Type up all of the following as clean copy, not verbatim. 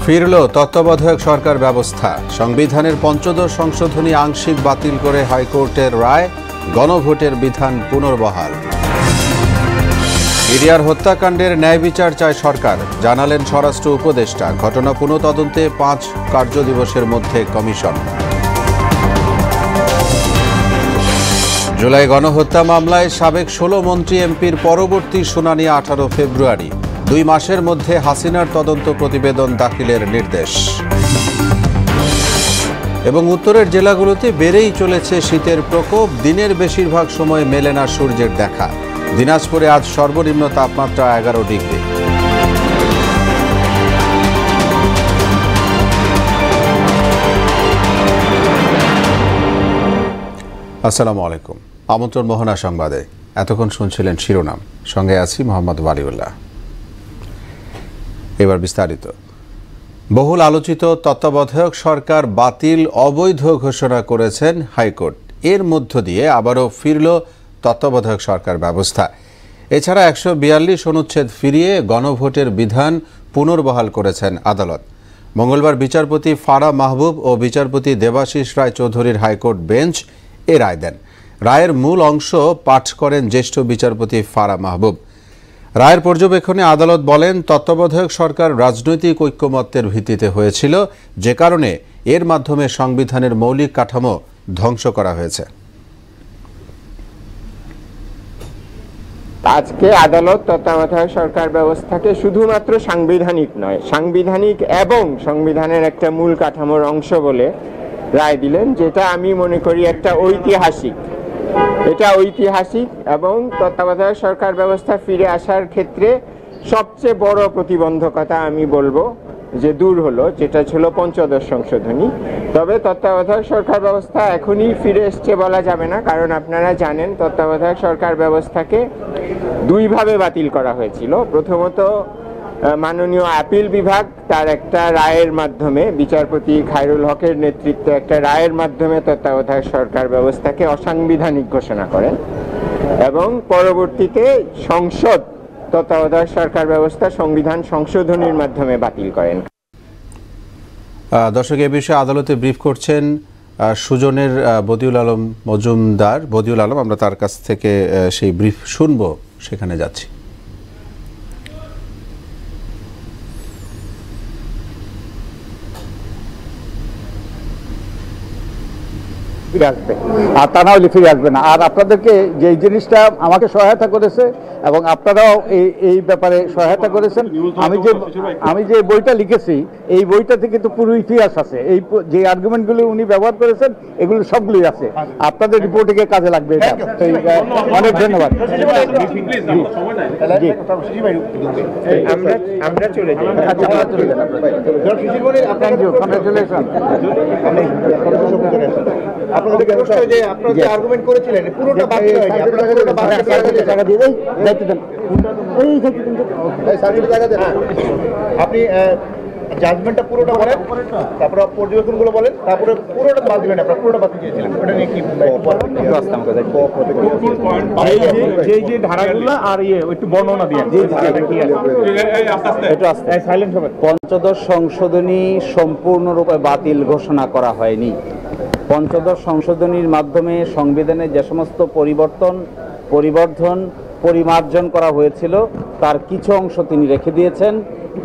ফিরল তত্ত্বাবধায়ক সরকার ব্যবস্থা। সংবিধানের পঞ্চদশ সংশোধনী আংশিক বাতিল করে হাইকোর্টের রায়, গণভোটের বিধান পুনর্বহাল। ইডিআর হত্যাকাণ্ডের ন্যায় বিচার চায় সরকার, জানালেন স্বরাষ্ট্র উপদেষ্টা। ঘটনা পুনঃতদন্তে 5 কার্যদিবসের মধ্যে কমিশন। জুলাই গণহত্যা মামলায় সাবেক 16 মন্ত্রী এমপির পরবর্তী শুনানি 18 ফেব্রুয়ারি। 2 মাসের মধ্যে হাসিনার তদন্ত প্রতিবেদন দাখিলের নির্দেশ। এবং উত্তরের জেলাগুলোতে বেড়েই চলেছে শীতের প্রকোপ। দিনের বেশিরভাগ সময় মেলে না সূর্যের দেখা। দিনাজপুরে আজ সর্বনিম্ন তাপমাত্রা 11 ডিগ্রি। আসসালামু আলাইকুম। আমন্ত্রণ মোহনা সংবাদে। এতক্ষণ শুনছিলেন শিরোনাম, সঙ্গে আছি মোহাম্মদ ওয়ালিউল্লাহ। এবার বিস্তারিত। বহুল আলোচিত তত্ত্বাবধায়ক সরকার বাতিল অবৈধ ঘোষণা করেছেন হাইকোর্ট। এর মধ্য দিয়ে আবারও ফিরল তত্ত্বাবধায়ক সরকার ব্যবস্থা। এছাড়া 142 অনুচ্ছেদ ফিরিয়ে গণভোটের বিধান পুনর্বহাল করেছেন আদালত। মঙ্গলবার বিচারপতি ফারা মাহবুব ও বিচারপতি দেবাশিস রায় চৌধুরীর হাইকোর্ট বেঞ্চ এ রায় দেন। রায়ের মূল অংশ পাঠ করেন জ্যেষ্ঠ বিচারপতি ফারা মাহবুব। রায়ের পর্যবেক্ষণে আদালত বলেন, তত্ত্বাবধায়ক সরকার রাজনৈতিক ঐক্যমত্যের ভিত্তিতে হয়েছিল, যে কারণে এর মাধ্যমে সংবিধানের মৌলিক কাঠামো ধ্বংস করা হয়েছে। আজকে আদালত তত্ত্বাবধায়ক সরকার ব্যবস্থাকে শুধুমাত্র সাংবিধানিক নয়, সাংবিধানিক এবং সংবিধানের একটা মূল কাঠামোর অংশ বলে রায় দিলেন, যেটা আমি মনে করি একটা ঐতিহাসিক। এটা ঐতিহাসিক এবং তত্ত্বাবধায়ক সরকার ব্যবস্থা ফিরে আসার ক্ষেত্রে সবচেয়ে বড় প্রতিবন্ধকতা আমি বলবো যে দূর হলো, যেটা ছিল পঞ্চদশ সংশোধনী। তবে তত্ত্বাবধায়ক সরকার ব্যবস্থা এখনই ফিরে এসছে বলা যাবে না, কারণ আপনারা জানেন তত্ত্বাবধায়ক সরকার ব্যবস্থাকে 2 ভাবে বাতিল করা হয়েছিল। প্রথমত মাননীয় আপিল বিভাগ তার একটা রায়ের মাধ্যমে, বিচারপতি খায়রুল হকের নেতৃত্বে একটা রায়ের মাধ্যমে তত্ত্বাবধায়ক সরকার ব্যবস্থাকে অসাংবিধানিক ঘোষণা করেন, এবং পরবর্তীতে সংসদ তত্ত্বাবধায়ক সরকার ব্যবস্থা সংবিধান সংশোধনীর মাধ্যমে বাতিল করেন। দর্শক, এ বিষয়ে আদালতে ব্রিফ করছেন সুজনের বদিউল আলম মজুমদার। বদিউল আলম, আমরা তার কাছ থেকে সেই ব্রিফ শুনবো, সেখানে যাচ্ছি। আসবে আর তা না হলে ফিরে আসবে না। আর আপনাদেরকে যে জিনিসটা আমাকে সহায়তা করেছে এবং আপনারাও এই ব্যাপারে সহায়তা করেছেন, আমি যে বইটা লিখেছি এই বইটাতে কিন্তু পুরো ইতিহাস আছে। এই যে আর্গুমেন্টগুলো উনি ব্যবহার করেছেন এগুলো সবগুলোই আছে, আপনাদের রিপোর্টিং এ কাজে লাগবে। এটা অনেক ধন্যবাদ। আমরা চলে যাই। আপনি জাজমেন্টটা পুরোটা বলেন, তারপরে পর্যবেক্ষণগুলো বলেন, তারপরে পুরোটা বাদ দিলেন। আপনারা পুরোটা বাদ দিয়েছিলেন, ওটা নিয়ে কি যে ধারাগুলো আর একটু বর্ণনা দিয়ে পঞ্চদশ সংশোধনী সম্পূর্ণরূপে বাতিল ঘোষণা করা হয়নি। পঞ্চদশ সংশোধনীর মাধ্যমে সংবিধানে যে সমস্ত পরিবর্ধন পরিমার্জন করা হয়েছিল তার কিছু অংশ তিনি রেখে দিয়েছেন,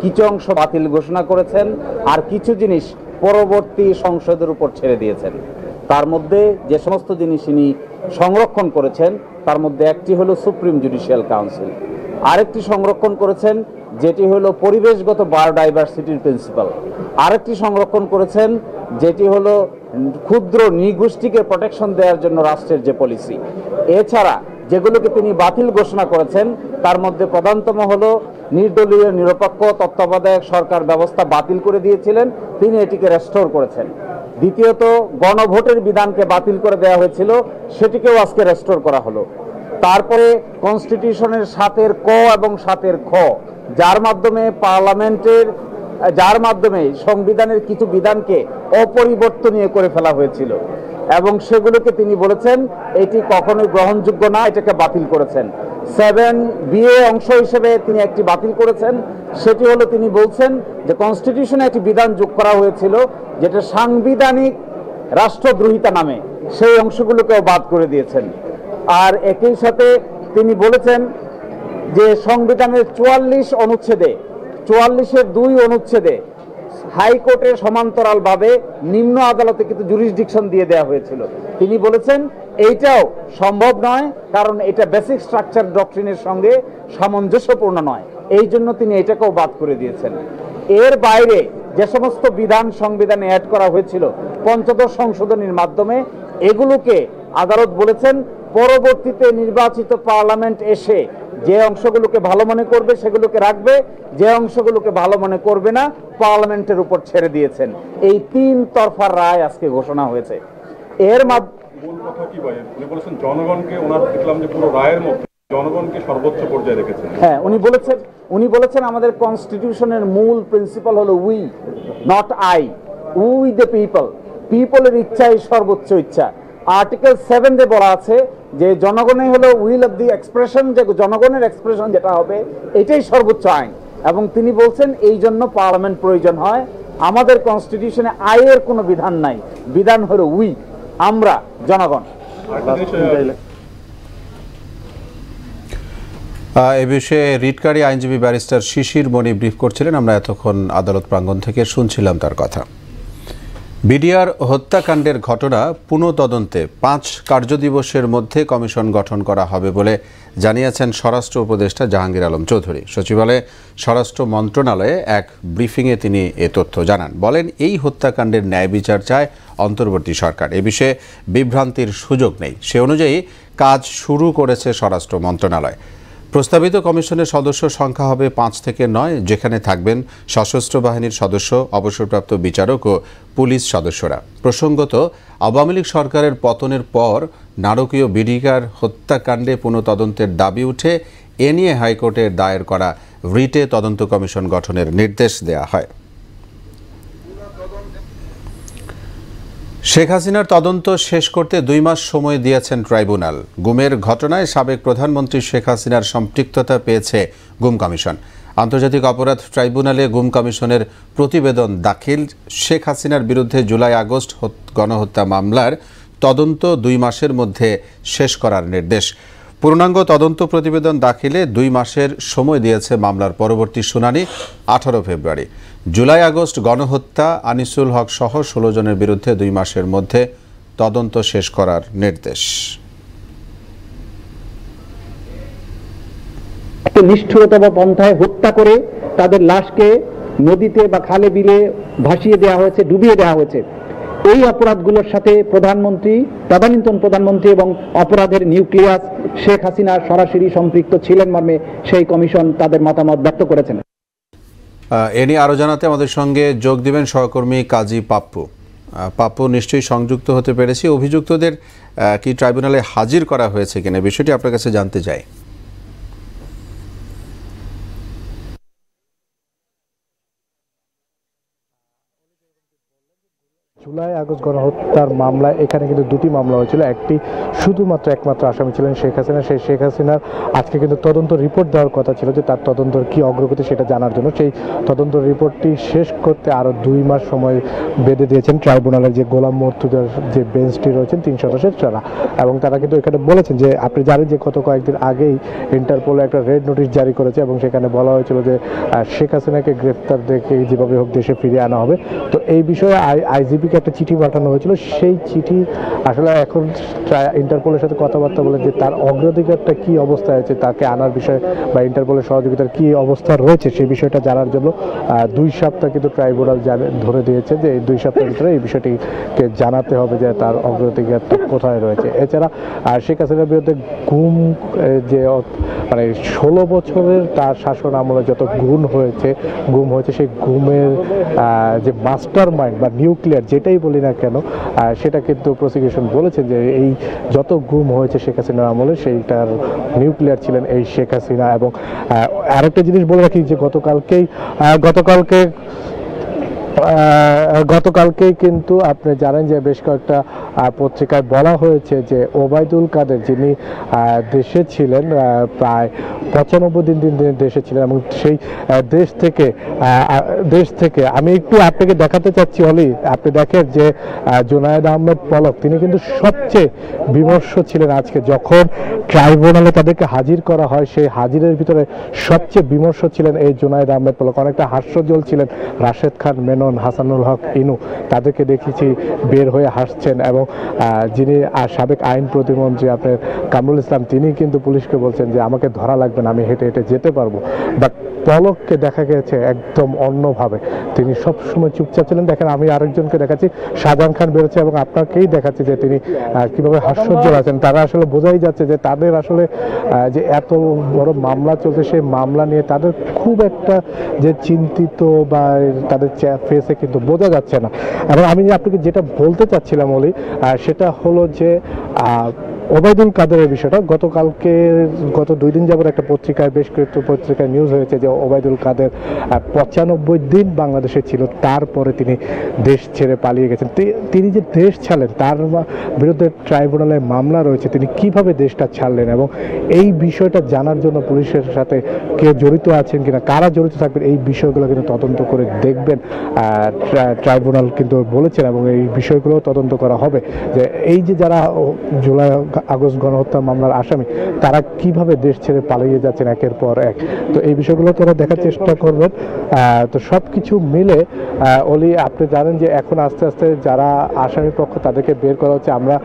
কিছু অংশ বাতিল ঘোষণা করেছেন, আর কিছু জিনিস পরবর্তী সংসদের উপর ছেড়ে দিয়েছেন। তার মধ্যে যে সমস্ত জিনিস তিনি সংরক্ষণ করেছেন তার মধ্যে একটি হলো সুপ্রিম জুডিশিয়াল কাউন্সিল, আরেকটি সংরক্ষণ করেছেন যেটি হলো পরিবেশগত বায়োডাইভার্সিটির প্রিন্সিপাল, আরেকটি সংরক্ষণ করেছেন যেটি হলো ক্ষুদ্র নৃগোষ্ঠীকে প্রোটেকশন দেওয়ার জন্য রাষ্ট্রের যে পলিসি। এছাড়া যেগুলোকে তিনি বাতিল ঘোষণা করেছেন তার মধ্যে প্রধানতম হলো নির্দলীয় নিরপেক্ষ তত্ত্বাবধায়ক সরকার ব্যবস্থা বাতিল করে দিয়েছিলেন, তিনি এটিকে রেস্টোর করেছেন। দ্বিতীয়ত গণভোটের বিধানকে বাতিল করে দেওয়া হয়েছিল, সেটিকেও আজকে রেস্টোর করা হলো। তারপরে কনস্টিটিউশনের 7 ক এবং 7 খ, যার মাধ্যমে সংবিধানের কিছু বিধানকে অপরিবর্তনীয় করে ফেলা হয়েছিল, এবং সেগুলোকে তিনি বলেছেন এটি কখনোই গ্রহণযোগ্য না, এটাকে বাতিল করেছেন। 7B অংশ হিসেবে তিনি একটি বাতিল করেছেন, সেটি হলো তিনি বলছেন যে কনস্টিটিউশনে একটি বিধান যোগ করা হয়েছিল যেটা সাংবিধানিক রাষ্ট্রদ্রোহিতা নামে, সেই অংশগুলোকেও বাদ করে দিয়েছেন। আর একই সাথে তিনি বলেছেন যে সংবিধানের 44-এর 2 অনুচ্ছেদে হাইকোর্টের সমান্তরালভাবে নিম্ন আদালতে কিন্তু জুরিসডিকশন দিয়ে দেওয়া হয়েছিল। তিনি বলেছেন এইটাও সম্ভব নয়, কারণ এটা বেসিক স্ট্রাকচার ডক্ট্রিনের সঙ্গে সামঞ্জস্যপূর্ণ নয়, এই জন্য তিনি এটাকেও বাদ করে দিয়েছেন। এর বাইরে যে সমস্ত বিধান সংবিধানে অ্যাড করা হয়েছিল পঞ্চদশ সংশোধনীর মাধ্যমে, এগুলোকে আদালত বলেছেন পরবর্তীতে নির্বাচিত পার্লামেন্ট এসে যে অংশগুলোকে ভালো মনে করবে সেগুলোকে রাখবে, যে অংশগুলোকে ভালো মনে করবে না পার্লামেন্টের উপর ছেড়ে দিয়েছেন। এই 3 তরফার রায় আজকে ঘোষণা হয়েছে। এর মূল কথা কি ভাই উনি বলেছেন জনগণকে, ওনার দেখলাম যে পুরো রায়ের মধ্যে জনগণকে সর্বোচ্চ পর্যায়ে রেখেছেন। হ্যাঁ, উনি বলেছেন আমাদের কনস্টিটিউশনের মূল প্রিন্সিপাল হলো we, not I, we the people, পিপলের ইচ্ছাই সর্বোচ্চ ইচ্ছা। আর্টিকেল 7 বলা আছে যে জনগণই হলো উইল অফ দি এক্সপ্রেশন, যে জনগণের এক্সপ্রেশন যেটা হবে এটাই সর্বোচ্চ আইন। এবং তিনি বলছেন এই জন্য পার্লামেন্ট প্রয়োজন হয়। আমাদের কনস্টিটিউশনে আইয়ের কোনো বিধান নাই, বিধান হলো উই, আমরা জনগণ। এ বিষয়ে রিটকারী আইনজীবী ব্যারিস্টার শিশির মণি ব্রিফ করছিলেন, আমরা এতক্ষণ আদালত প্রাঙ্গণ থেকে শুনছিলাম তার কথা। বিডিআর হত্যাকাণ্ডের ঘটনা পুনঃতদন্তে 5 কার্যদিবসের মধ্যে কমিশন গঠন করা হবে বলে জানিয়েছেন স্বরাষ্ট্র উপদেষ্টা জাহাঙ্গীর আলম চৌধুরী। সচিবালয়ে স্বরাষ্ট্র মন্ত্রণালয়ে এক ব্রিফিংয়ে তিনি এ তথ্য জানান। বলেন এই হত্যাকাণ্ডের ন্যায় বিচার চায় অন্তর্বর্তী সরকার, এ বিষয়ে বিভ্রান্তির সুযোগ নেই। সে অনুযায়ী কাজ শুরু করেছে স্বরাষ্ট্র মন্ত্রণালয়। প্রস্তাবিত কমিশনের সদস্য সংখ্যা হবে 5 থেকে 9, যেখানে থাকবেন সশস্ত্র বাহিনীর সদস্য, অবসরপ্রাপ্ত বিচারক ও পুলিশ সদস্যরা। প্রসঙ্গত, আওয়ামী লীগ সরকারের পতনের পর নারকীয় বিডিআর হত্যাকাণ্ডে পুনঃতদন্তের দাবি উঠে এ নিয়ে হাইকোর্টে দায়ের করা রিটে তদন্ত কমিশন গঠনের নির্দেশ দেয়া হয়। শেখ হাসিনার তদন্ত শেষ করতে 2 মাস সময় দিয়েছেন ট্রাইব্যুনাল। গুমের ঘটনায় সাবেক প্রধানমন্ত্রী শেখ হাসিনার সম্পৃক্ততা পেয়েছে গুম কমিশন। আন্তর্জাতিক অপরাধ ট্রাইব্যুনালে গুম কমিশনের প্রতিবেদন দাখিল। শেখ হাসিনার বিরুদ্ধে জুলাই-আগস্ট গণহত্যা মামলার তদন্ত 2 মাসের মধ্যে শেষ করার নির্দেশ। পূর্ণাঙ্গ তদন্ত প্রতিবেদন দাখিলে 2 মাসের সময় দিয়েছে মামলার পরবর্তী শুনানি 18 ফেব্রুয়ারি। জুলাই-আগস্ট গণহত্যা আনিসুল হক সহ 16 জনের বিরুদ্ধে 2 মাসের মধ্যে তদন্ত শেষ করার নির্দেশ। নিষ্ঠুরতা বা পন্থায় হত্যা করে তাদের লাশকে নদীতে বা খালে বিলে ভাসিয়ে দেওয়া হয়েছে, ডুবিয়ে দেওয়া হয়েছে। এই অপরাধগুলোর সাথে তদানীন্তন প্রধানমন্ত্রী এবং অপরাধের নিউক্লিয়াস শেখ হাসিনা সরাসরি সম্পৃক্ত ছিলেন মর্মে সেই কমিশন তাদের মতামত ব্যক্ত করেছেন। এ নিয়ে আরও জানাতে আমাদের সঙ্গে যোগ দিবেন সহকর্মী কাজী পাপ্পু। পাপ্পু, নিশ্চয়ই সংযুক্ত হতে পেরেছি। অভিযুক্তদের কি ট্রাইব্যুনালে হাজির করা হয়েছে কিনা বিষয়টি আপনার কাছে জানতে চাই। জুলাই-আগস্ট গণহত্যার মামলায় এখানে কিন্তু 2টি মামলা হয়েছিল। একটি শুধুমাত্র একমাত্র আসামি ছিলেন শেখ হাসিনা। সেই শেখ হাসিনার আজকে কিন্তু তদন্ত রিপোর্ট দেওয়ার কথা ছিল, যে তার তদন্তের কি অগ্রগতি সেটা জানার জন্য। সেই তদন্ত রিপোর্টটি শেষ করতে আরও 2 মাস সময় বেঁধে দিয়েছেন ট্রাইব্যুনালের যে গোলাম মর্তুজার যে বেঞ্চটি রয়েছেন 3 সদস্যের তারা। এবং তারা কিন্তু এখানে বলেছেন যে আপনি জানেন যে গত কয়েকদিন আগেই ইন্টারপোল একটা রেড নোটিশ জারি করেছে এবং সেখানে বলা হয়েছিল যে শেখ হাসিনাকে গ্রেফতার দেখে যেভাবে হোক দেশে ফিরিয়ে আনা হবে। তো এই বিষয়ে আইজিপিকে একটা চিঠি পাঠানো হয়েছিল। সেই চিঠি আসলে এখন ইন্টারপোলের সাথে কথাবার্তা বলে যে তার অগ্রাধিকারটা কি অবস্থায় আছে, তাকে আনার বিষয়ে বা ইন্টারপোলের সহযোগিতার কি অবস্থা রয়েছে সেই বিষয়টা জানার জন্য 2 সপ্তাহ কিন্তু ট্রাইব্যুনাল ধরে দিয়েছে যে এই 2 সপ্তাহের ভিতরে এই বিষয়টিকে জানাতে হবে যে তার অগ্রাধিকারটা কোথায় রয়েছে। এছাড়া শেখ হাসিনার বিরুদ্ধে গুম যে মানে 16 বছরের তার শাসন আমলে যত গুম হয়েছে সেই গুমের যে মাস্টার মাইন্ড বা নিউক্লিয়ার যেটাই বলি না কেন, সেটা কিন্তু প্রসিকিউশন বলেছেন যে এই যত গুম হয়েছে শেখ হাসিনার আমলে সেইটার নিউক্লিয়ার ছিলেন এই শেখ হাসিনা। এবং আরেকটা জিনিস বলে রাখি যে গতকালকেই কিন্তু আপনি জানেন যে বেশ কয়েকটা পত্রিকায় বলা হয়েছে যে ওবায়দুল কাদের যিনি দেশে ছিলেন প্রায় 95 দিন দেশে ছিলেন এবং সেই দেশ থেকে আমি একটু আপনাকে দেখাতে চাচ্ছি অলি, আপনি দেখেন যে জুনায়েদ আহমেদ পলক তিনি কিন্তু সবচেয়ে বিমর্ষ ছিলেন আজকে যখন ট্রাইব্যুনালে তাদেরকে হাজির করা হয়, সেই হাজিরের ভিতরে সবচেয়ে বিমর্ষ ছিলেন এই জুনায়েদ আহমেদ পলক। অনেকটা হাস্যজ্জ্বল ছিলেন রাশেদ খান মেনন, হাসানুল হক ইনু, তাদেরকে দেখেছি বের হয়ে হাসছেন। এবং যিনি সাবেক আইন প্রতিমন্ত্রী আপনার কামরুল ইসলাম তিনি কিন্তু পুলিশকে বলছেন যে আমাকে ধরা লাগবে না, আমি হেঁটে হেঁটে যেতে পারবো। বাট পলককে দেখা গেছে একদম অন্যভাবে, তিনি সবসময় চুপচাপ ছিলেন। দেখেন আমি আরেকজনকে দেখাচ্ছি, শাহজাহান খান বেরোচ্ছে এবং আপনাকেই দেখাচ্ছি যে তিনি কিভাবে হাস্যজ্জ্বল আছেন। তারা আসলে বোঝাই যাচ্ছে যে তাদের আসলে যে এত বড় মামলা চলছে সেই মামলা নিয়ে তাদের খুব একটা যে চিন্তিত বা তাদের ফেসে কিন্তু বোঝা যাচ্ছে না। এবং আমি আপনাকে যেটা বলতে চাচ্ছিলাম অলি, সেটা হলো যে ওবায়দুল কাদেরের বিষয়টা গত 2 দিন যাবত একটা পত্রিকায়, বেশ কয়েকটি পত্রিকায় নিউজ হয়েছে যে ওবায়দুল কাদের 95 দিন বাংলাদেশে ছিল, তারপরে তিনি দেশ ছেড়ে পালিয়ে গেছেন। তিনি যে দেশ ছাড়লেন, তার বিরুদ্ধে ট্রাইব্যুনালে মামলা রয়েছে, তিনি কিভাবে দেশটা ছাড়লেন এবং এই বিষয়টা জানার জন্য পুলিশের সাথে কেউ জড়িত আছেন কিনা, কারা জড়িত থাকবেন, এই বিষয়গুলো কিন্তু তদন্ত করে দেখবেন ট্রাইব্যুনাল কিন্তু বলেছেন এবং এই বিষয়গুলো তদন্ত করা হবে যে এই যে যারা জুলাই আগস্ট গণহত্যা মামলার আসামি তারা কিভাবে দেশ ছেড়ে পালিয়ে যাচ্ছেন একের পর এক। তো এই বিষয়গুলো তারা দেখার চেষ্টা করবেন। তো সবকিছু মিলে অলি আপনি জানেন যে এখন আস্তে আস্তে যারা আসামি পক্ষ তাদেরকে বের করা হচ্ছে। আমরা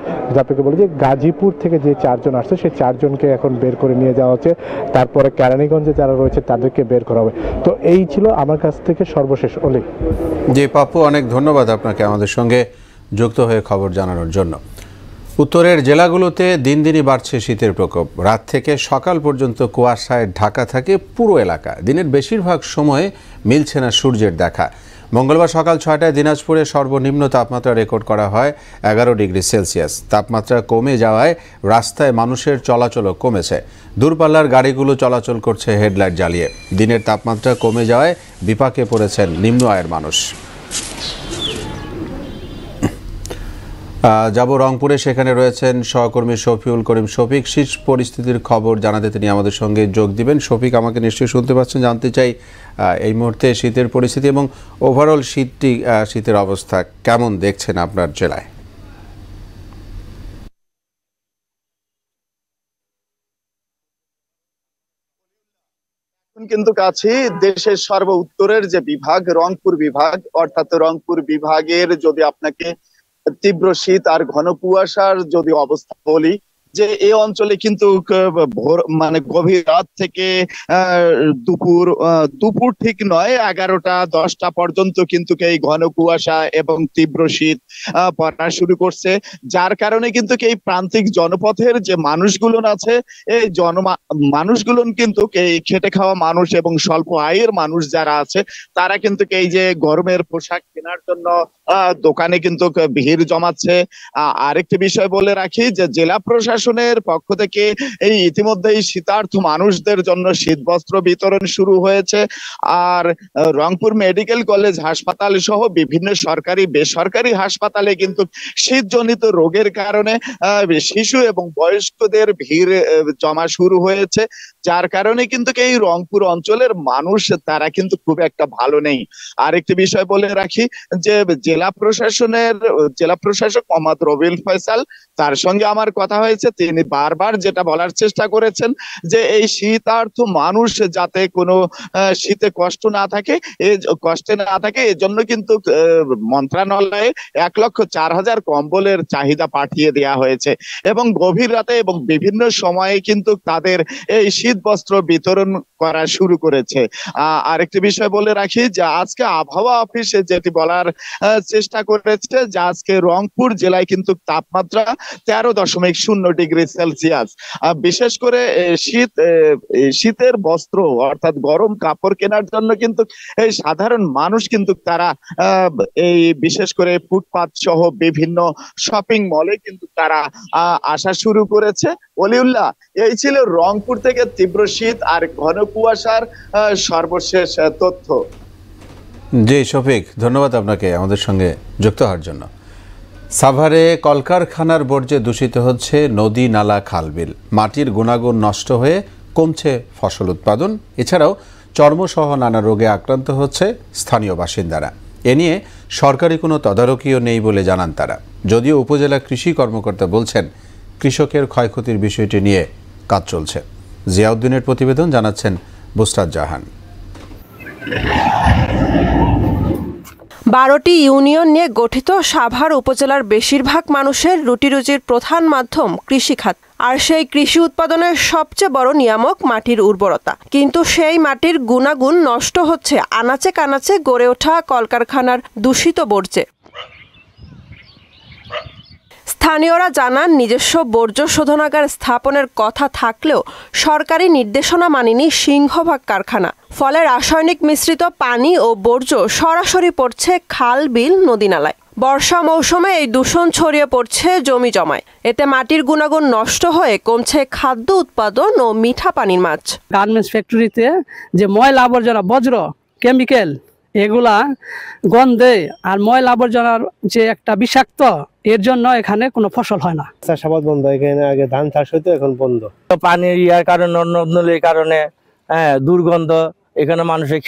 আপনাকে বলি যে গাজীপুর থেকে যে 4 জন আসছে সেই 4 জনকে এখন বের করে নিয়ে যাওয়া হচ্ছে, তারপরে কেরানীগঞ্জে যারা রয়েছে তাদেরকে বের করা হবে। তো এই ছিল আমার কাছ থেকে সর্বশেষ অলি। জি পাপ্পু, অনেক ধন্যবাদ আপনাকে আমাদের সঙ্গে যুক্ত হয়ে খবর জানানোর জন্য। উত্তরের জেলাগুলোতে দিন দিনই বাড়ছে শীতের প্রকোপ। রাত থেকে সকাল পর্যন্ত কুয়াশায় ঢাকা থাকে পুরো এলাকা। দিনের বেশিরভাগ সময়ে মিলছে না সূর্যের দেখা। মঙ্গলবার সকাল 6টায় দিনাজপুরে সর্বনিম্ন তাপমাত্রা রেকর্ড করা হয় 11 ডিগ্রি সেলসিয়াস। তাপমাত্রা কমে যাওয়ায় রাস্তায় মানুষের চলাচলও কমেছে। দূরপাল্লার গাড়িগুলো চলাচল করছে হেডলাইট জ্বালিয়ে। দিনের তাপমাত্রা কমে যাওয়ায় বিপাকে পড়েছেন নিম্ন আয়ের মানুষ। যাব রংপুরে, সেখানে রয়েছেন সহকর্মী শফিউল করিম শফিক। শীত পরিস্থিতির খবর জানাতে তিনি আমাদের সঙ্গে যোগ দিবেন। শফিক, আমাকে নিশ্চয়ই শুনতে পাচ্ছেন। জানতে চাই এই মুহূর্তে শীতের পরিস্থিতি এবং ওভারঅল শীতের অবস্থা কেমন দেখছেন আপনার জেলায়? কিন্তু কাছে দেশের সর্ব উত্তরের যে বিভাগ রংপুর বিভাগ, অর্থাৎ রংপুর বিভাগের যদি আপনাকে তীব্র শীত আর ঘন কুয়াশার যদি অবস্থা বলি, যে এই অঞ্চলে কিন্তু গভীর রাত থেকে দুপুর ঠিক নয় 11টা 10টা পর্যন্ত কিন্তু এই ঘন কুয়াশা এবং তীব্র শীত পড়া শুরু করছে। যার কারণে কিন্তু এই প্রান্তিক জনপথের যে মানুষগুলো আছে, এই মানুষগুলো কিন্তু এই খেটে খাওয়া মানুষ এবং স্বল্প আয়ের মানুষ যারা আছে তারা কিন্তু এই যে গরমের পোশাক কেনার জন্য দোকানে কিন্তু ভিড় জমাচ্ছে। আরেকটি বিষয় বলে রাখি যে জেলা প্রশাসনের পক্ষ থেকে এই ইতিমধ্যেই শীতার্থ মানুষদের জন্য শীত বস্ত্র বিতরণ শুরু হয়েছে। আর রংপুর মেডিকেল কলেজ হাসপাতাল সহ বিভিন্ন সরকারি বেসরকারি হাসপাতালে কিন্তু শীতজনিত রোগের কারণে শিশু এবং বয়স্কদের ভিড় জমা শুরু হয়েছে। যার কারণে কিন্তু এই রংপুর অঞ্চলের মানুষ তারা কিন্তু খুব একটা ভালো নেই। আরেকটি বিষয় বলে রাখি যে জেলা প্রশাসক মোহাম্মদ রবিউল ফয়সাল, তার সঙ্গে আমার কথা হয়েছে, তিনি বারবার যেটা বলার চেষ্টা করেছেন যে এই শীতার্থ মানুষ যাতে কোনো শীতে কষ্টে না থাকে এজন্য কিন্তু মন্ত্রণালয়ে 1,04,000 কম্বলের চাহিদা পাঠিয়ে দেওয়া হয়েছে এবং গভীর রাতে এবং বিভিন্ন সময়ে কিন্তু তাদের এই শীত বস্ত্র বিতরণ করা শুরু করেছে। আরেকটি বিষয় বলে রাখি যে আজকে আবহাওয়া অফিসে যেটি বলার চেষ্টা করেছে যে আজকে রংপুর জেলায় কিন্তু তাপমাত্রা 13.0 ডিগ্রি সেলসিয়াস। বিশেষ করে শীতের বস্ত্র অর্থাৎ গরম কাপড় কেনার জন্য কিন্তু এই সাধারণ মানুষ কিন্তু তারা এই বিশেষ করে ফুটপাত সহ বিভিন্ন শপিং মলে কিন্তু তারা আসা শুরু করেছে। ওলিউল্লাহ, এই ছিল রংপুর থেকে তীব্র শীত আর ঘন কুয়াশার সর্বশেষ তথ্য। জি শফিক, ধন্যবাদ আপনাকে আমাদের সঙ্গে যুক্ত হওয়ার জন্য। সাভারে কলকারখানার বর্জ্যে দূষিত হচ্ছে নদী, নালা, খালবিল। মাটির গুণাগুণ নষ্ট হয়ে কমছে ফসল উৎপাদন। এছাড়াও চর্মসহ নানা রোগে আক্রান্ত হচ্ছে স্থানীয় বাসিন্দারা। এ নিয়ে সরকারি কোনো তদারকিও নেই বলে জানান তারা। যদিও উপজেলা কৃষি কর্মকর্তা বলছেন কৃষকের ক্ষয়ক্ষতির বিষয়টি নিয়ে কাজ চলছে। জিয়াউদ্দিনের প্রতিবেদন, জানাচ্ছেন বুসরাত জাহান। 12টি ইউনিয়ন নিয়ে গঠিত সাভার উপজেলার বেশিরভাগ মানুষের রুটিরুজির প্রধান মাধ্যম কৃষিখাত। আর সেই কৃষি উৎপাদনের সবচেয়ে বড় নিয়ামক মাটির উর্বরতা। কিন্তু সেই মাটির গুণাগুণ নষ্ট হচ্ছে আনাচে কানাচে গড়ে ওঠা কলকারখানার দূষিত বর্জ্যে। স্থানীয়রা জানান, নিজস্ব বর্জ্য শোধনাগার স্থাপনের কথা থাকলেও সরকারি নির্দেশনা মানেনি সিংহভাগ কারখানা। ফলে রাসায়নিক মিশ্রিত পানি ও বর্জ্য সরাসরি পড়ছে খাল, বিল, নদী, নালায়। বর্ষা মৌসুমে এই দূষণ ছড়িয়ে পড়ছে জমি জমায়। এতে মাটির গুণাগুণ নষ্ট হয়ে কমছে খাদ্য উৎপাদন ও মিঠা পানির মাছ। গার্মেন্টস ফ্যাক্টরিতে যে ময়লা আবর্জনা, বজ্র, কেমিক্যাল, এগুলা গন্ধে আর ময়লা আবর্জনার যে একটা বিষাক্ত, এর জন্য এখানে কোনো ফসল হয় না। চাষাবাদ বন্ধ, এখানে আগে ধান চাষ হইতো, এখন বন্ধ। পানির ইয়ার কারণে, নদীর কারণে দুর্গন্ধ, এখানে মানুষের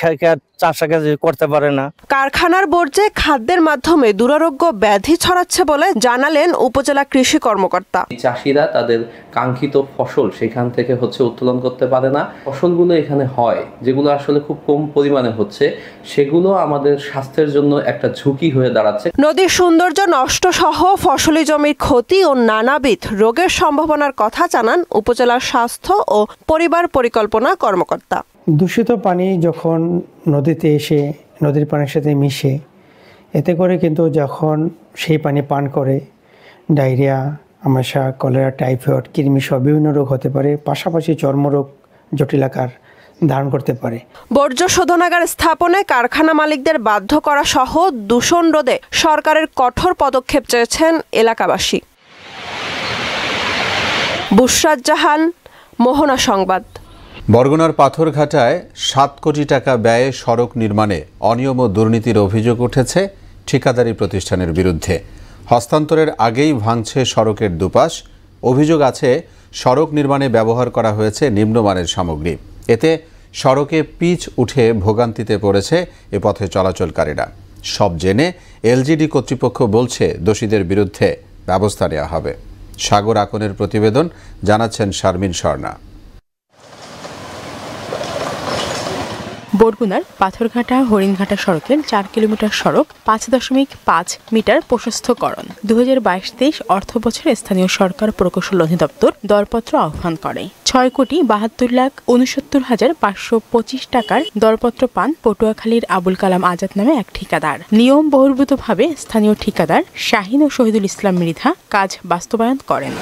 চাষাবাদ করতে পারে না। কারখানার বর্জ্যে খাদ্যের মাধ্যমে দুরারোগ্য ব্যাধি ছড়াচ্ছে বলে জানালেন উপজেলা কৃষি কর্মকর্তা। চাষিরা তাদের কাঙ্ক্ষিত ফসল সেখান থেকে উত্তোলন করতে পারে না। ফসলগুলো এখানে হয় যেগুলো আসলে খুব কম পরিমাণে হচ্ছে, সেগুলো আমাদের স্বাস্থ্যের জন্য একটা ঝুঁকি হয়ে দাঁড়াচ্ছে। নদীর সৌন্দর্য নষ্ট সহ ফসলি জমির ক্ষতি ও নানাবিধ রোগের সম্ভাবনার কথা জানান উপজেলার স্বাস্থ্য ও পরিবার পরিকল্পনা কর্মকর্তা। দূষিত পানি যখন নদীতে এসে নদীর পানির সাথে মিশে, এতে করে কিন্তু যখন সেই পানি পান করে ডায়রিয়া, আমাশা, কলেরা, টাইফয়েড, কৃমিসহ বিভিন্ন রোগ হতে পারে। পাশাপাশি চর্মরোগ জটিল আকার ধারণ করতে পারে। বর্জ্য শোধনাগার স্থাপনে কারখানা মালিকদের বাধ্য করা সহ দূষণ রোধে সরকারের কঠোর পদক্ষেপ চেয়েছেন এলাকাবাসী। বুসরাত জাহান, মোহনা সংবাদ। বরগুনার পাথরঘাটায় 7 কোটি টাকা ব্যয়ে সড়ক নির্মাণে অনিয়ম ও দুর্নীতির অভিযোগ উঠেছে ঠিকাদারি প্রতিষ্ঠানের বিরুদ্ধে। হস্তান্তরের আগেই ভাঙছে সড়কের দুপাশ। অভিযোগ আছে সড়ক নির্মাণে ব্যবহার করা হয়েছে নিম্নমানের সামগ্রী। এতে সড়কে পিচ উঠে ভোগান্তিতে পড়েছে এ পথে চলাচলকারীরা। সব জেনে এলজিডি কর্তৃপক্ষ বলছে দোষীদের বিরুদ্ধে ব্যবস্থা নেওয়া হবে। সাগর আকনের প্রতিবেদন, জানাচ্ছেন শারমিন স্বর্ণা। বরগুনার পাথরঘাটা হরিণঘাটা সড়কের 4 কিলোমিটার সড়ক 5.5 মিটার প্রশস্তকরণ 2022-23 অর্থ বছরে স্থানীয় সরকার প্রকৌশল অধিদপ্তর দরপত্র আহ্বান করে। 6,72,69,525 টাকার দরপত্র পান পটুয়াখালীর আবুল কালাম আজাদ নামে এক ঠিকাদার। নিয়ম বহির্ভূতভাবে স্থানীয় ঠিকাদার শাহিন ও শহীদুল ইসলাম মৃধা কাজ বাস্তবায়ন করেন।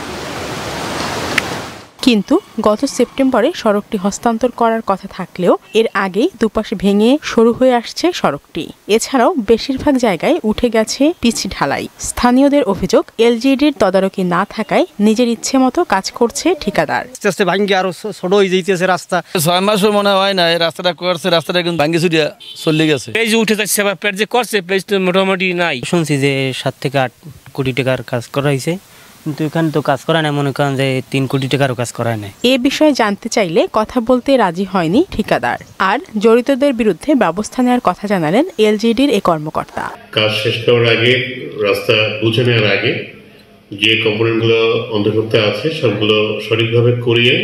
কিন্তু গত সেপ্টেম্বরে সড়কটি হস্তান্তর করার কথা থাকলেও এর আগেই দুপাশে ভেঙে সরু হয়ে আসছে সড়কটি। এছাড়াও বেশিরভাগ জায়গায় উঠে গেছে পিচ ঢালাই। স্থানীয়দের অভিযোগ, এলজিডির তদারকি না থাকায় নিজের ইচ্ছে মতো কাজ করছে ঠিকাদার। আস্তে আস্তে ভাঙ্গি আরো ছোট হয়ে যাইতেছে রাস্তা। 6 মাসও মনে হয় না এই রাস্তাটা করছে, রাস্তাটা কিন্তু ভাঙ্গি ছুটিয়া চলে গেছে। পেজ উঠে যাচ্ছে, পেজ যে করছে পেজ তো মোটামুটি নাই। শুনছি যে 7 থেকে 8 কোটি টাকার কাজ করা হয়েছে, কিন্তু এখানে তো কাজ করা নাই, মনে করেন যে 3 কোটি টাকারও কাজ করা নাই। এ বিষয়ে জানতে চাইলে কথা বলতে রাজি হয়নি ঠিকাদার। আর জড়িতদের বিরুদ্ধে ব্যবস্থা নেওয়ার কথা জানালেন এলজিডির এ কর্মকর্তা। কাজ শেষ করার আগে, রাস্তা বুঝে নেওয়ার আগে যে কম্পোনেন্টগুলো অন্তর্ভুক্ত আছে সবগুলো সঠিকভাবে করিয়ে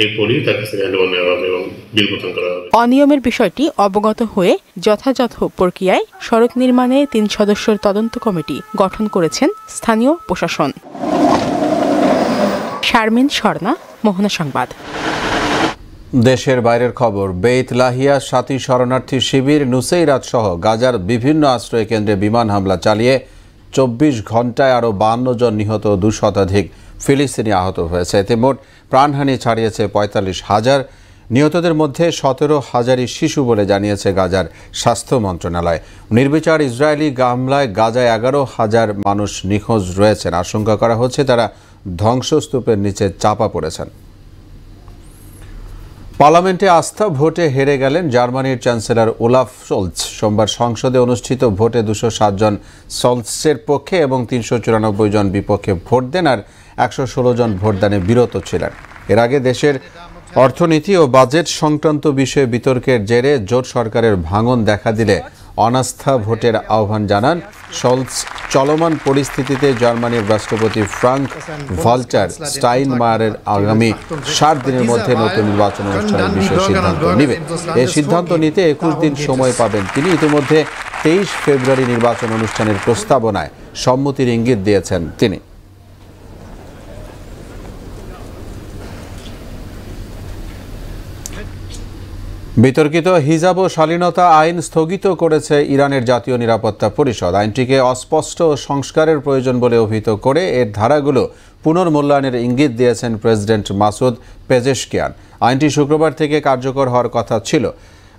এরপরই তার কাছে হ্যান্ডওভার নেওয়া হবে এবং বিল প্রদান করা হবে। অনিয়মের বিষয়টি অবগত হয়ে যথাযথ প্রক্রিয়ায় সড়ক নির্মাণে 3 সদস্যের তদন্ত কমিটি গঠন করেছেন স্থানীয় প্রশাসন। শারমিন স্বর্ণা, মোহনা সংবাদ। দেশের বাইরের খবর। বেইত লাহিয়া সাথী শরণার্থী শিবির, নুসেইরাত সহ গাজার বিভিন্ন আশ্রয় কেন্দ্রে বিমান হামলা চালিয়ে 24 ঘন্টায় আরও 52 জন নিহত, 2 শতাধিক ফিলিস্তিনি আহত হয়েছে। এতে মোট প্রাণহানি ছাড়িয়েছে 45,000। নিহতদের মধ্যে 17,000ই শিশু বলে জানিয়েছে গাজার স্বাস্থ্য মন্ত্রণালয়। নির্বিচার ইসরায়েলি হামলায় গাজায় 11,000 মানুষ নিখোঁজ রয়েছেন। আশঙ্কা করা হচ্ছে তারা ধ্বংসস্তূপের নিচে চাপা পড়েছেন। পার্লামেন্টে আস্থা ভোটে হেরে গেলেন জার্মানির চ্যান্সেলর ওলাফ শোলজ। সোমবার সংসদে অনুষ্ঠিত ভোটে 207 জন শোলজের পক্ষে এবং 394 জন বিপক্ষে ভোট দেন, আর 116 জন ভোটদানে বিরত ছিলেন। এর আগে দেশের অর্থনীতি ও বাজেট সংক্রান্ত বিষয়ে বিতর্কের জেরে জোট সরকারের ভাঙন দেখা দিলে অনাস্থা ভোটের আহ্বান জানান শোলজ। চলমান পরিস্থিতিতে জার্মানির রাষ্ট্রপতি ফ্রাঙ্ক ভাল্টার স্টাইনমায়ারের আগামী 60 দিনের মধ্যে নতুন নির্বাচন অনুষ্ঠানের বিষয়ে সিদ্ধান্ত নেবেন। এই সিদ্ধান্ত নিতে 21 দিন সময় পাবেন তিনি। ইতিমধ্যে 23 ফেব্রুয়ারি নির্বাচন অনুষ্ঠানের প্রস্তাবনায় সম্মতির ইঙ্গিত দিয়েছেন তিনি। বিতর্কিত হিজাব ও শালীনতা আইন স্থগিত করেছে ইরানের জাতীয় নিরাপত্তা পরিষদ। আইনটিকে অস্পষ্ট ও সংস্কারের প্রয়োজন বলে অভিহিত করে এর ধারাগুলো পুনর্মূল্যায়নের ইঙ্গিত দিয়েছেন প্রেসিডেন্ট মাসুদ পেজেশকিয়ান। আইনটি শুক্রবার থেকে কার্যকর হওয়ার কথা ছিল।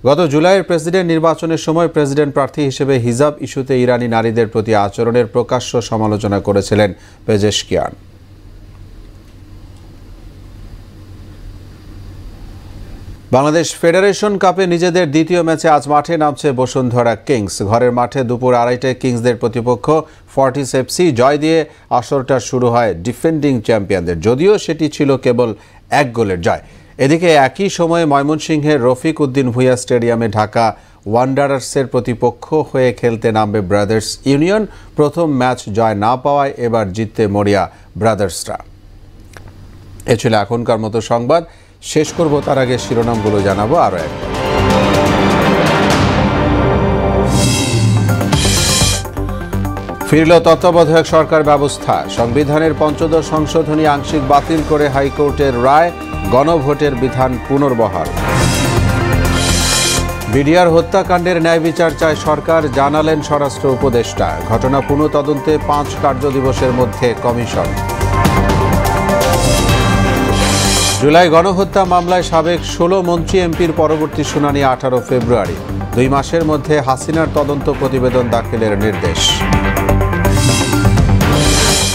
গত জুলাইয়ের প্রেসিডেন্ট নির্বাচনের সময় প্রেসিডেন্ট প্রার্থী হিসেবে হিজাব ইস্যুতে ইরানি নারীদের প্রতি আচরণের প্রকাশ্য সমালোচনা করেছিলেন পেজেশকিয়ান। বাংলাদেশ ফেডারেশন কাপে নিজেদের দ্বিতীয় ম্যাচে আজ মাঠে নামছে বসুন্ধরা কিংস। ঘরের মাঠে দুপুর 2:30টায় কিংসদের প্রতিপক্ষ ফর্টিস এফসি। জয় দিয়ে আসরটা শুরু হয় ডিফেন্ডিং চ্যাম্পিয়নদের, যদিও সেটি ছিল কেবল 1 গোলের জয়। এদিকে একই সময়ে ময়মনসিংহের রফিক উদ্দিন ভূঁইয়া স্টেডিয়ামে ঢাকা ওয়ান্ডারার্সের প্রতিপক্ষ হয়ে খেলতে নামবে ব্রাদার্স ইউনিয়ন। প্রথম ম্যাচ জয় না পাওয়ায় এবার জিততে মরিয়া ব্রাদার্সরা। এ ছিল এখনকার মতো সংবাদ। শেষ করব তার আগে শিরোনামগুলো জানাবো আরও একবার। ফিরল তত্ত্বাবধায়ক সরকার ব্যবস্থা। সংবিধানের 15 সংশোধনী আংশিক বাতিল করে হাইকোর্টের রায়। গণভোটের বিধান পুনর্বহাল। বিডিআর হত্যাকাণ্ডের ন্যায় বিচার চায় সরকার, জানালেন স্বরাষ্ট্র উপদেষ্টা। ঘটনা পুনঃতদন্তে 5 কার্যদিবসের মধ্যে কমিশন। জুলাই গণহত্যা মামলায় সাবেক 16 মন্ত্রী এমপির পরবর্তী শুনানি 18 ফেব্রুয়ারি। 2 মাসের মধ্যে হাসিনার তদন্ত প্রতিবেদন দাখিলের নির্দেশ।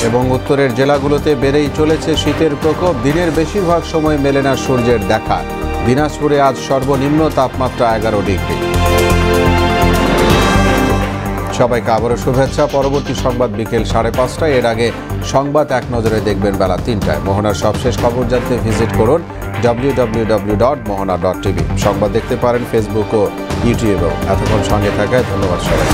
এবং উত্তরের জেলাগুলোতে বেড়েই চলেছে শীতের প্রকোপ। দিনের বেশিরভাগ সময় মেলে না সূর্যের দেখা। দিনাজপুরে আজ সর্বনিম্ন তাপমাত্রা 11 ডিগ্রি। সবাইকে আবারও শুভেচ্ছা। পরবর্তী সংবাদ বিকেল 5:30টায়। এর আগে সংবাদ এক নজরে দেখবেন বেলা 3টায়। মোহনার সবশেষ খবর জানতে ভিজিট করুন www.mohana.tv। সংবাদ দেখতে পারেন ফেসবুক ও ইউটিউবেও। এতক্ষণ সঙ্গে থাকায় ধন্যবাদ সবাই।